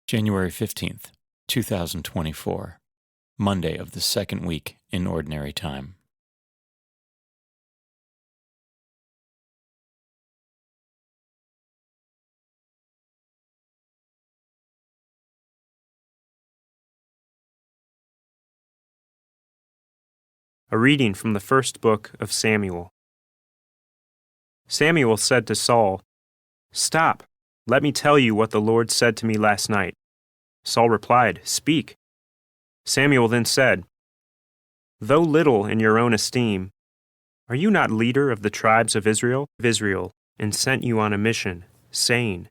January 15th, 2024, Monday of the second week in Ordinary Time. A reading from the first book of Samuel. Samuel said to Saul, "Stop, let me tell you what the Lord said to me last night." Saul replied, "Speak." Samuel then said, "Though little in your own esteem, are you not leader of the tribes of Israel, and sent you on a mission, saying,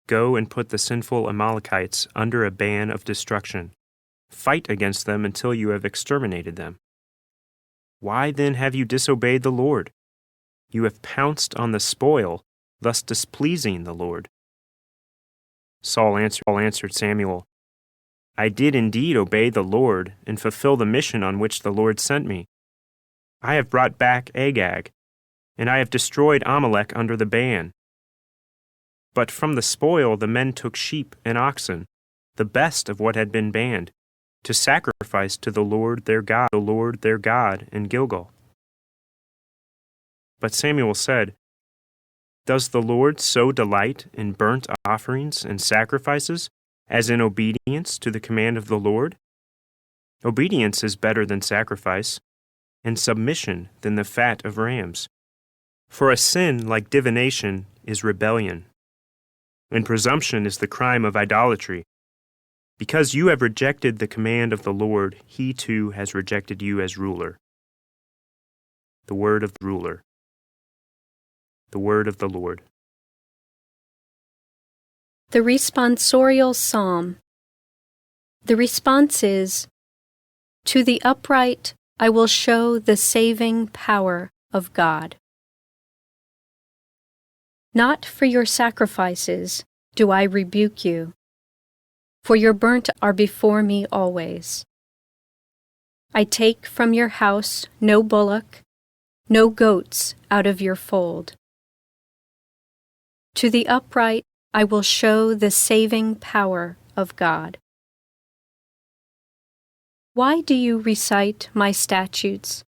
'Go and put the sinful Amalekites under a ban of destruction. Fight against them until you have exterminated them.' Why then have you disobeyed the Lord? You have pounced on the spoil, thus displeasing the Lord." Saul answered Samuel, "I did indeed obey the Lord and fulfill the mission on which the Lord sent me. I have brought back Agag, and I have destroyed Amalek under the ban. But from the spoil the men took sheep and oxen, the best of what had been banned, to sacrifice to the Lord their God in Gilgal." But Samuel said, "Does the Lord so delight in burnt offerings and sacrifices as in obedience to the command of the Lord? Obedience is better than sacrifice, and submission than the fat of rams. For a sin like divination is rebellion, and presumption is the crime of idolatry. Because you have rejected the command of the Lord, he too has rejected you as ruler." The word of the ruler. The word of the Lord. The responsorial psalm. The response is, "To the upright I will show the saving power of God. Not for your sacrifices do I rebuke you, for your burnt are before me always. I take from your house no bullock, no goats out of your fold. To the upright I will show the saving power of God. Why do you recite my statutes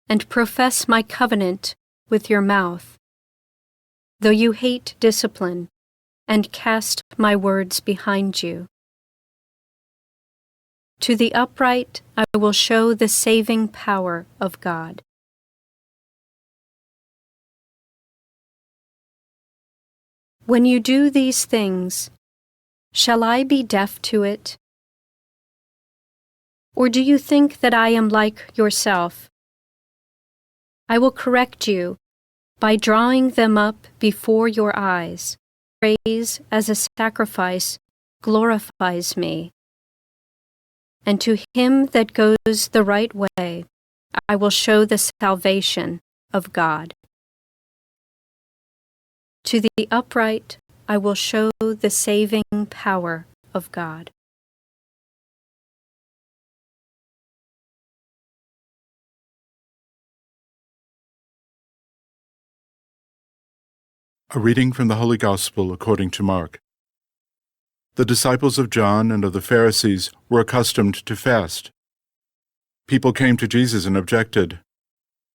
and profess my covenant with your mouth, though you hate discipline and cast my words behind you? To the upright I will show the saving power of God. When you do these things, shall I be deaf to it? Or do you think that I am like yourself? I will correct you by drawing them up before your eyes. Praise as a sacrifice glorifies me. And to him that goes the right way, I will show the salvation of God. To the upright I will show the saving power of God." A reading from the Holy Gospel according to Mark. The disciples of John and of the Pharisees were accustomed to fast. People came to Jesus and objected,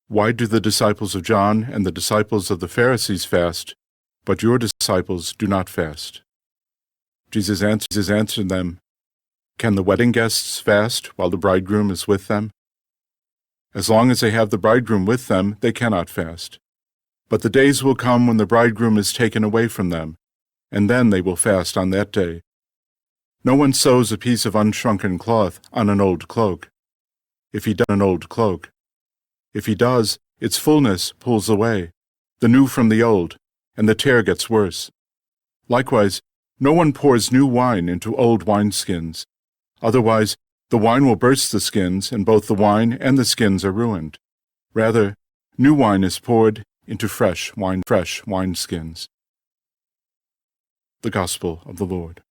"Why do the disciples of John and the disciples of the Pharisees fast, but your disciples do not fast?" Jesus answered them, "Can the wedding guests fast while the bridegroom is with them? As long as they have the bridegroom with them, they cannot fast. But the days will come when the bridegroom is taken away from them, and then they will fast on that day. No one sews a piece of unshrunken cloth on an old cloak. If he does, its fullness pulls away, the new from the old, and the tear gets worse. Likewise, no one pours new wine into old wineskins. Otherwise, the wine will burst the skins, and both the wine and the skins are ruined. Rather, new wine is poured into fresh wineskins." The Gospel of the Lord.